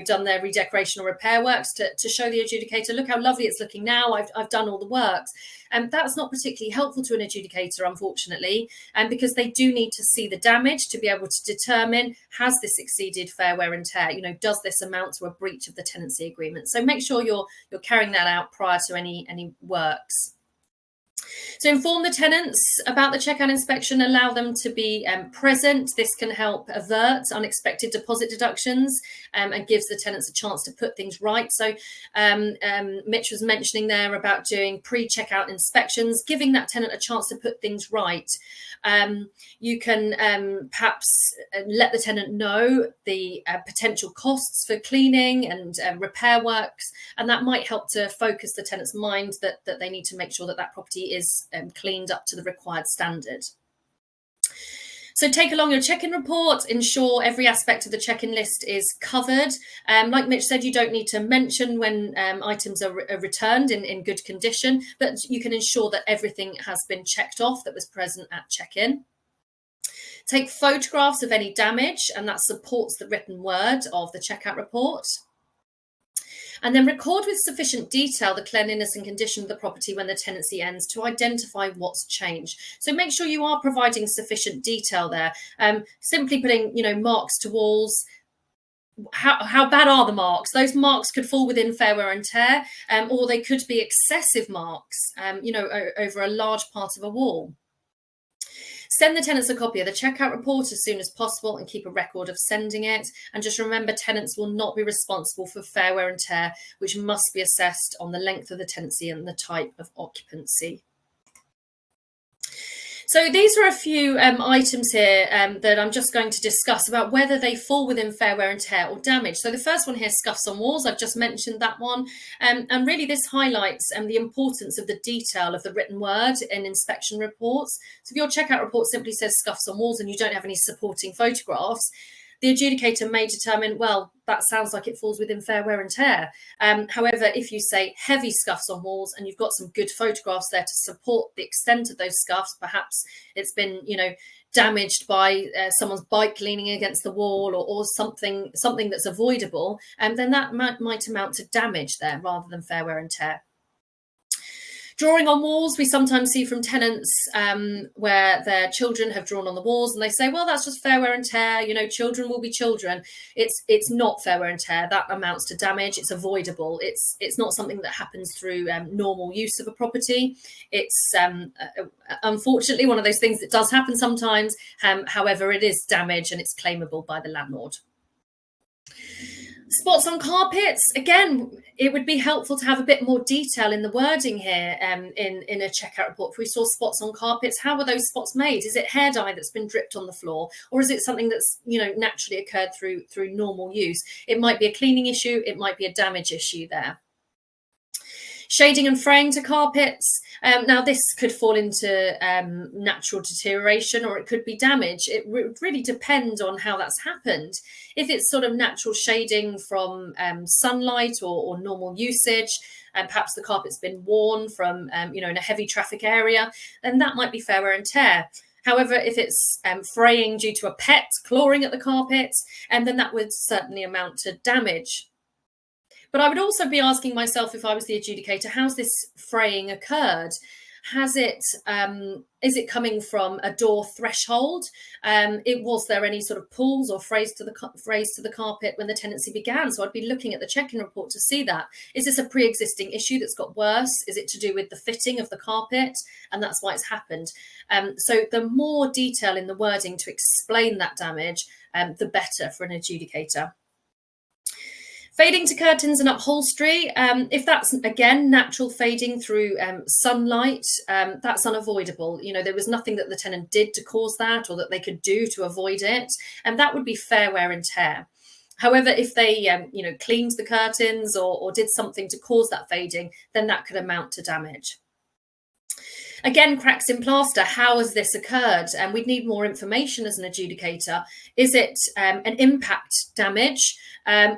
done their redecoration or repair works to show the adjudicator, look how lovely it's looking now, I've done all the works. And that's not particularly helpful to an adjudicator, unfortunately, because they do need to see the damage to be able to determine, has this this exceeded fair wear and tear? You know, does this amount to a breach of the tenancy agreement? So make sure you're carrying that out prior to any works. So inform the tenants about the checkout inspection, allow them to be present. This can help avert unexpected deposit deductions and gives the tenants a chance to put things right. So Mitch was mentioning there about doing pre-checkout inspections, giving that tenant a chance to put things right. You can perhaps let the tenant know the potential costs for cleaning and repair works, and that might help to focus the tenant's mind that they need to make sure that that property is cleaned up to the required standard. So take along your check-in report, ensure every aspect of the check-in list is covered. Like Mitch said, you don't need to mention when items are returned in good condition, but you can ensure that everything has been checked off that was present at check-in. Take photographs of any damage, and that supports the written word of the checkout report. And then record with sufficient detail the cleanliness and condition of the property when the tenancy ends to identify what's changed. So make sure you are providing sufficient detail there. Simply putting, you know, marks to walls. How bad are the marks? Those marks could fall within fair wear and tear, or they could be excessive marks, you know, over a large part of a wall. Send the tenants a copy of the checkout report as soon as possible and keep a record of sending it. And just remember, tenants will not be responsible for fair wear and tear, which must be assessed on the length of the tenancy and the type of occupancy. So these are a few items here that I'm just going to discuss about whether they fall within fair wear and tear or damage. So the first one here, scuffs on walls. I've just mentioned that one. And really this highlights the importance of the detail of the written word in inspection reports. So if your checkout report simply says scuffs on walls and you don't have any supporting photographs, the adjudicator may determine, well, that sounds like it falls within fair wear and tear. However, if you say heavy scuffs on walls and you've got some good photographs there to support the extent of those scuffs, perhaps it's been, you know, damaged by someone's bike leaning against the wall or something that's avoidable, then that might amount to damage there rather than fair wear and tear. Drawing on walls, we sometimes see from tenants where their children have drawn on the walls and they say, well, that's just fair wear and tear, you know, children will be children. It's not fair wear and tear. That amounts to damage. It's avoidable. It's not something that happens through normal use of a property. It's unfortunately one of those things that does happen sometimes. However, it is damage and it's claimable by the landlord. Spots on carpets, again, it would be helpful to have a bit more detail in the wording here in a checkout report. If we saw spots on carpets, how were those spots made? Is it hair dye that's been dripped on the floor, or is it something that's, you know, naturally occurred through normal use? It might be a cleaning issue, it might be a damage issue there. Shading and fraying to carpets. Now, this could fall into natural deterioration or it could be damage. It would really depend on how that's happened. If it's sort of natural shading from sunlight or normal usage, and perhaps the carpet's been worn from, you know, in a heavy traffic area, then that might be fair wear and tear. However, if it's fraying due to a pet clawing at the carpet, then that would certainly amount to damage. But I would also be asking myself, if I was the adjudicator, how's this fraying occurred? Is it coming from a door threshold? Was there any sort of pulls or frays to the carpet when the tenancy began? So I'd be looking at the check-in report to see that. Is this a pre-existing issue that's got worse? Is it to do with the fitting of the carpet? And that's why it's happened. So the more detail in the wording to explain that damage, the better for an adjudicator. Fading to curtains and upholstery, if that's, again, natural fading through sunlight, that's unavoidable. You know, there was nothing that the tenant did to cause that or that they could do to avoid it, and that would be fair wear and tear. However, if they, you know, cleaned the curtains or did something to cause that fading, then that could amount to damage. Again, cracks in plaster, how has this occurred? And we'd need more information as an adjudicator. Is it an impact damage,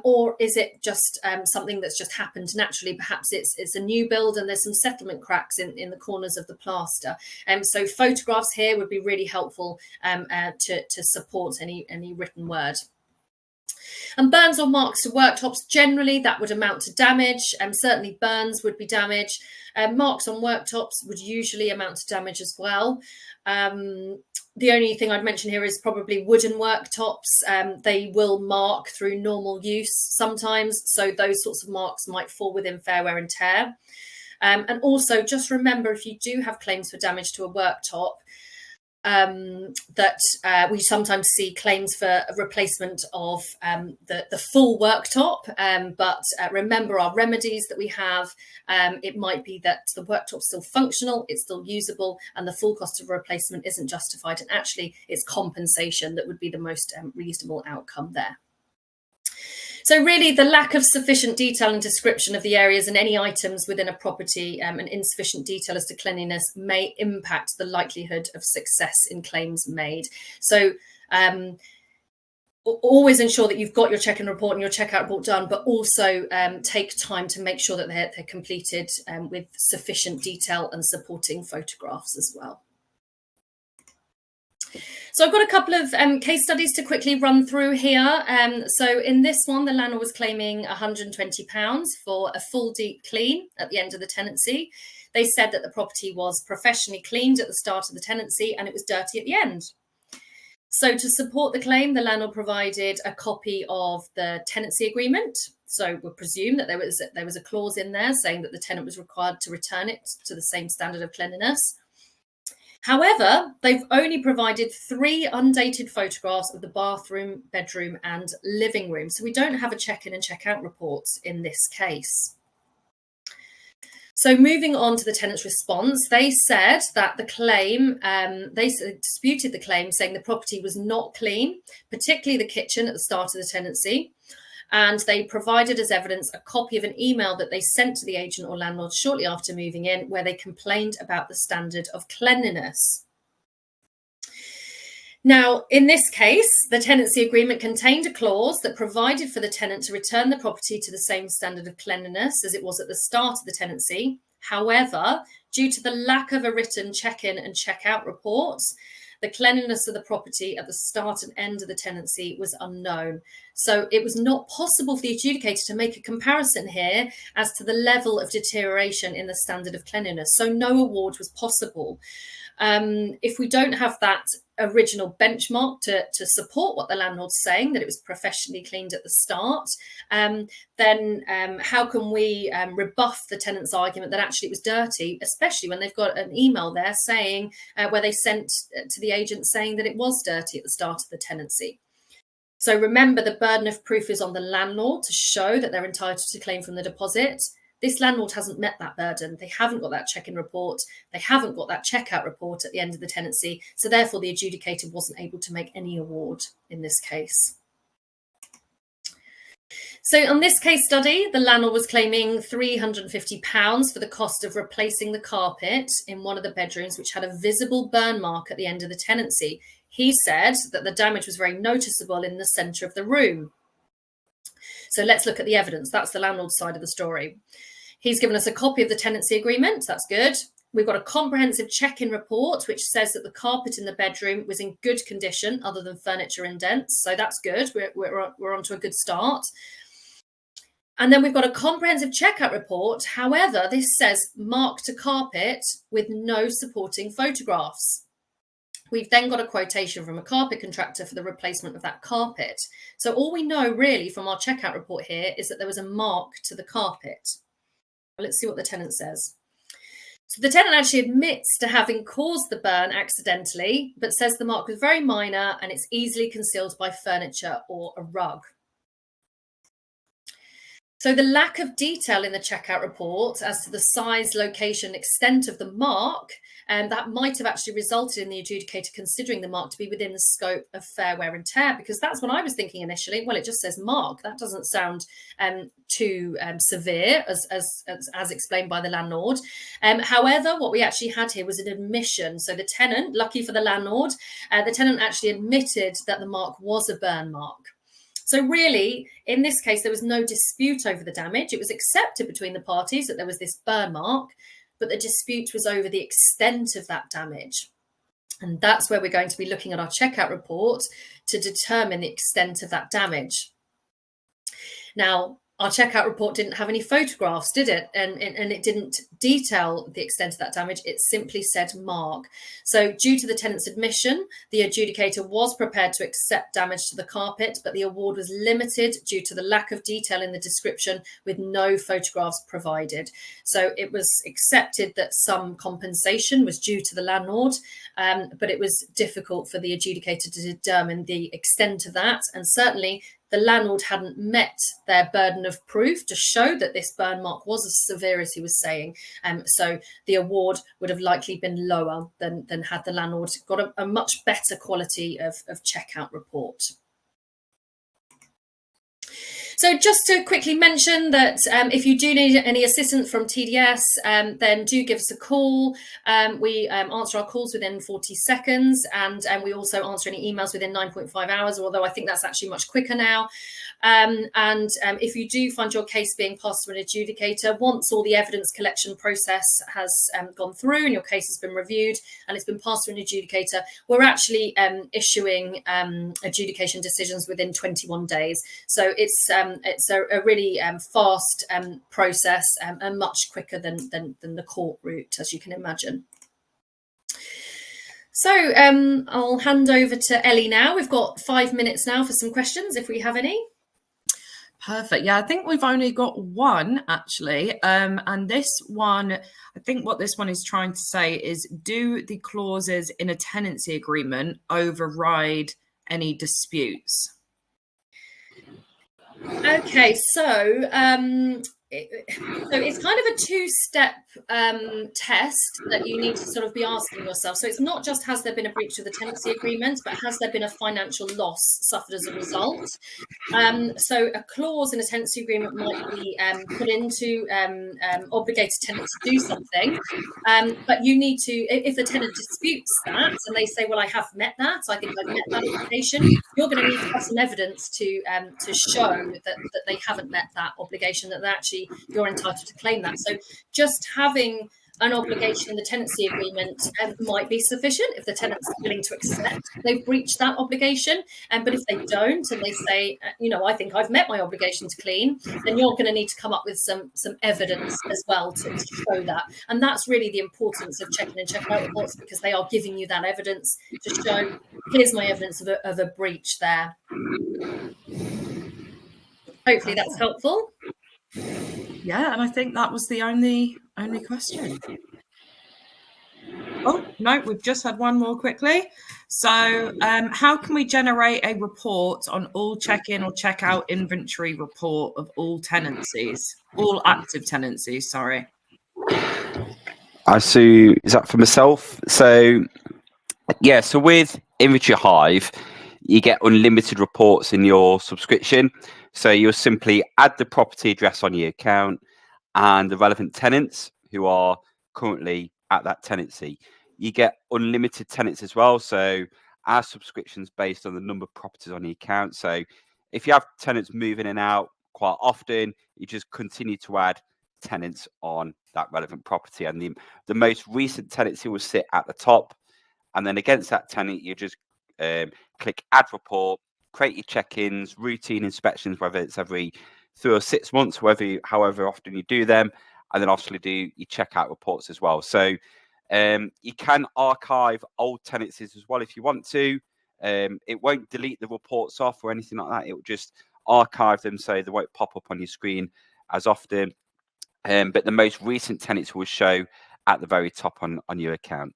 or is it just something that's just happened naturally? Perhaps it's a new build and there's some settlement cracks in the corners of the plaster. So photographs here would be really helpful to support any written word. And burns or marks to worktops, generally that would amount to damage. Certainly burns would be damage. Marks on worktops would usually amount to damage as well. The only thing I'd mention here is probably wooden worktops. They will mark through normal use sometimes. So those sorts of marks might fall within fair wear and tear. And also just remember, if you do have claims for damage to a worktop, that we sometimes see claims for a replacement of the full worktop, but remember our remedies that we have. It might be that the worktop's still functional, it's still usable, and the full cost of replacement isn't justified, and actually it's compensation that would be the most reasonable outcome there. So really, the lack of sufficient detail and description of the areas and any items within a property and insufficient detail as to cleanliness may impact the likelihood of success in claims made. So always ensure that you've got your check-in report and your checkout report done, but also take time to make sure that they're completed with sufficient detail and supporting photographs as well. So I've got a couple of case studies to quickly run through here. So in this one, the landlord was claiming £120 for a full deep clean at the end of the tenancy. They said that the property was professionally cleaned at the start of the tenancy and it was dirty at the end. So to support the claim, the landlord provided a copy of the tenancy agreement. So we'll presume that there was a clause in there saying that the tenant was required to return it to the same standard of cleanliness. However, they've only provided 3 undated photographs of the bathroom, bedroom and living room. So we don't have a check-in and check-out report in this case. So moving on to the tenant's response, they said that the claim, they disputed the claim, saying the property was not clean, particularly the kitchen at the start of the tenancy. And they provided as evidence a copy of an email that they sent to the agent or landlord shortly after moving in, where they complained about the standard of cleanliness. Now, in this case, the tenancy agreement contained a clause that provided for the tenant to return the property to the same standard of cleanliness as it was at the start of the tenancy. However, due to the lack of a written check-in and check-out report, the cleanliness of the property at the start and end of the tenancy was unknown. So it was not possible for the adjudicator to make a comparison here as to the level of deterioration in the standard of cleanliness. So no award was possible. If we don't have that original benchmark to support what the landlord's saying, that it was professionally cleaned at the start, then how can we rebuff the tenant's argument that actually it was dirty, especially when they've got an email there saying where they sent to the agent saying that it was dirty at the start of the tenancy. So remember, the burden of proof is on the landlord to show that they're entitled to claim from the deposit. This landlord hasn't met that burden. They haven't got that check-in report. They haven't got that checkout report at the end of the tenancy. So therefore, the adjudicator wasn't able to make any award in this case. So on this case study, the landlord was claiming £350 for the cost of replacing the carpet in one of the bedrooms, which had a visible burn mark at the end of the tenancy. He said that the damage was very noticeable in the centre of the room. So let's look at the evidence. That's the landlord's side of the story. He's given us a copy of the tenancy agreement. That's good. We've got a comprehensive check-in report, which says that the carpet in the bedroom was in good condition, other than furniture indents. So that's good. We're on to a good start. And then we've got a comprehensive checkout report. However, this says mark to carpet with no supporting photographs. We've then got a quotation from a carpet contractor for the replacement of that carpet. So all we know really from our checkout report here is that there was a mark to the carpet. Let's see what the tenant says. So the tenant actually admits to having caused the burn accidentally, but says the mark was very minor and it's easily concealed by furniture or a rug. So the lack of detail in the checkout report as to the size, location, extent of the mark, that might have actually resulted in the adjudicator considering the mark to be within the scope of fair wear and tear, because that's what I was thinking initially. Well, it just says mark. That doesn't sound too severe as explained by the landlord. However, what we actually had here was an admission. So the tenant, lucky for the landlord, the tenant actually admitted that the mark was a burn mark. So really, in this case, there was no dispute over the damage. It was accepted between the parties that there was this burn mark, but the dispute was over the extent of that damage. And that's where we're going to be looking at our checkout report to determine the extent of that damage. Now, our checkout report didn't have any photographs, did it? And it didn't detail the extent of that damage. It simply said mark. So due to the tenant's admission, the adjudicator was prepared to accept damage to the carpet, but the award was limited due to the lack of detail in the description with no photographs provided. So it was accepted that some compensation was due to the landlord, but it was difficult for the adjudicator to determine the extent of that. And certainly the landlord hadn't met their burden of proof to show that this burn mark was as severe as he was saying. So the award would have likely been lower than had the landlord got a much better quality of checkout report. So just to quickly mention that if you do need any assistance from TDS, then do give us a call. We answer our calls within 40 seconds, and we also answer any emails within 9.5 hours, although I think that's actually much quicker now. If you do find your case being passed to an adjudicator, once all the evidence collection process has gone through and your case has been reviewed and it's been passed to an adjudicator, we're actually issuing adjudication decisions within 21 days. So it's a really fast process and much quicker than the court route, as you can imagine. So I'll hand over to Ellie now. We've got 5 minutes now for some questions, if we have any. Perfect. Yeah, I think we've only got one actually. And this one, I think what this one is trying to say is, do the clauses in a tenancy agreement override any disputes? Okay, so it's kind of a two-step test that you need to sort of be asking yourself. So it's not just has there been a breach of the tenancy agreement, but has there been a financial loss suffered as a result? So a clause in a tenancy agreement might be put in to obligate a tenant to do something, but you need to, if the tenant disputes that and they say, well, I have met that, I think I've met that obligation, you're going to need to have some evidence to show that they haven't met that obligation, that actually you're entitled to claim that. So just having an obligation in the tenancy agreement might be sufficient if the tenant's willing to accept they've breached that obligation. But if they don't and they say, I think I've met my obligation to clean, then you're going to need to come up with some evidence as well to show that. And that's really the importance of check-in and check-out reports, because they are giving you that evidence to show, here's my evidence of a breach there. Hopefully that's helpful. Yeah, and I think that was the only question. Oh, no, we've just had one more quickly. So how can we generate a report on all check-in or check-out inventory report of all tenancies, all active tenancies, sorry? I see. Is that for myself? So, yeah, so with Inventory Hive, you get unlimited reports in your subscription. So you'll simply add the property address on your account and the relevant tenants who are currently at that tenancy. You get unlimited tenants as well. So our subscription's based on the number of properties on the account. So if you have tenants moving in and out quite often, you just continue to add tenants on that relevant property. And the most recent tenancy will sit at the top. And then against that tenant, you just click add report, create your check-ins, routine inspections, whether it's every 3 or 6 months, however often you do them, and then obviously do your checkout reports as well. So you can archive old tenancies as well if you want to. It won't delete the reports off or anything like that. It will just archive them so they won't pop up on your screen as often. But the most recent tenants will show at the very top on your account.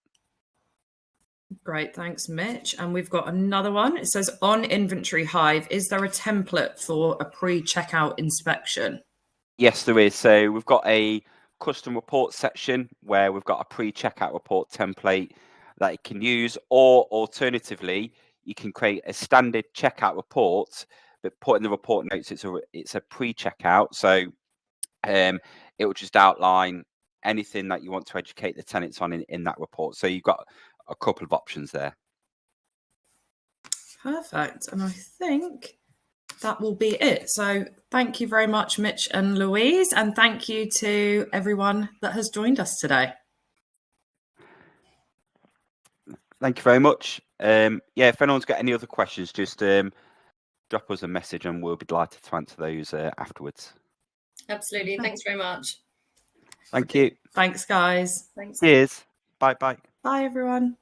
Great, thanks, Mitch. And we've got another one. It says, on Inventory Hive, is there a template for a pre-checkout inspection? Yes, there is. So we've got a custom report section where we've got a pre-checkout report template that you can use, or alternatively, you can create a standard checkout report, but put in the report notes it's a pre-checkout. So it will just outline anything that you want to educate the tenants on in that report. So you've got a couple of options there. Perfect. And I think that will be it. So thank you very much, Mitch and Louise. And thank you to everyone that has joined us today. Thank you very much. Yeah, if anyone's got any other questions, just drop us a message and we'll be delighted to answer those afterwards. Absolutely. Thanks very much. Thank you. Thanks, guys. Thanks. Cheers. Bye bye. Bye, everyone.